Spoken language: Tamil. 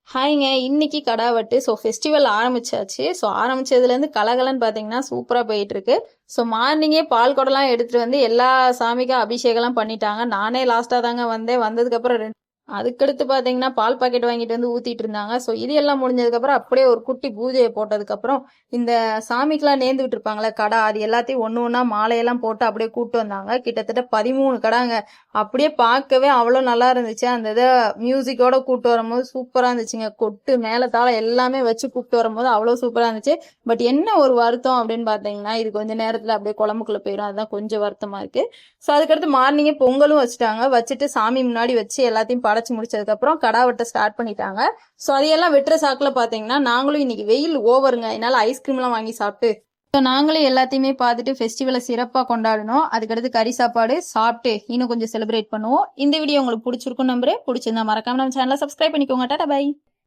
ஹாய்ங்க. இன்னைக்கு கடாவட்டு. ஸோ ஃபெஸ்டிவல் ஆரம்பிச்சாச்சு. ஸோ ஆரம்பிச்சதுலேருந்து கலகலன்னு பார்த்தீங்கன்னா, சூப்பரா போயிட்டுருக்கு. ஸோ மார்னிங்கே பால் குடம்லாம் எடுத்துட்டு வந்து எல்லா சாமிக்கும் அபிஷேகம்லாம் பண்ணிட்டாங்க. நானே லாஸ்ட்டா தாங்க வந்தேன். வந்ததுக்கப்புறம் அதுக்கடுத்து பார்த்தீங்கன்னா, பால் பாக்கெட் வாங்கிட்டு வந்து ஊத்திட்டு இருந்தாங்க. ஸோ இது எல்லாம் முடிஞ்சதுக்கப்புறம் அப்படியே ஒரு குட்டி பூஜையை போட்டதுக்கப்புறம், இந்த சாமிக்கெல்லாம் நேர்ந்து விட்டுருப்பாங்களே கடா, அது எல்லாத்தையும் ஒண்ணு ஒண்ணா மாலையெல்லாம் போட்டு அப்படியே கூட்டு வந்தாங்க. கிட்டத்தட்ட 13 கடாங்க. அப்படியே பார்க்கவே அவ்வளோ நல்லா இருந்துச்சு. அந்த இதை மியூசிக்கோட கூட்டு வரும்போது சூப்பரா இருந்துச்சுங்க. கொட்டு மேளதாளம் எல்லாமே வச்சு கூப்பிட்டு வரும்போது அவ்வளோ சூப்பரா இருந்துச்சு. பட் என்ன ஒரு வருத்தம் அப்படின்னு பார்த்தீங்கன்னா, இது கொஞ்ச நேரத்துல அப்படியே குழம்புக்குள்ள போயிடும். அதுதான் கொஞ்சம் வருத்தமா இருக்கு. ஸோ அதுக்கடுத்து மார்னிங்கே பொங்கலும் வச்சுட்டாங்க. வச்சுட்டு சாமி முன்னாடி வச்சு எல்லாத்தையும் படைச்சு முடிச்சதுக்கப்புறம் கடா வெட்ட ஸ்டார்ட் பண்ணிட்டாங்க. ஸோ அதையெல்லாம் வெட்டுற சாக்குல பார்த்தீங்கன்னா, நாங்களும் இன்னைக்கு வெயில் ஓவருங்க. என்னால் ஐஸ்கிரீம்லாம் வாங்கி சாப்பிட்டு ஸோ நாங்களும் எல்லாத்தையுமே பார்த்துட்டு ஃபெஸ்டிவலை சிறப்பாக கொண்டாடணும். அதுக்கடுத்து கறி சாப்பாடு சாப்பிட்டு இன்னும் கொஞ்சம் செலிப்ரேட் பண்ணுவோம். இந்த வீடியோ உங்களுக்கு பிடிச்சிருக்கும் நம்புறேன். பிடிச்சிருந்தா மறக்காம நம்ம சேனலை சப்ஸ்கிரைப் பண்ணிக்கோங்க. Tata bye.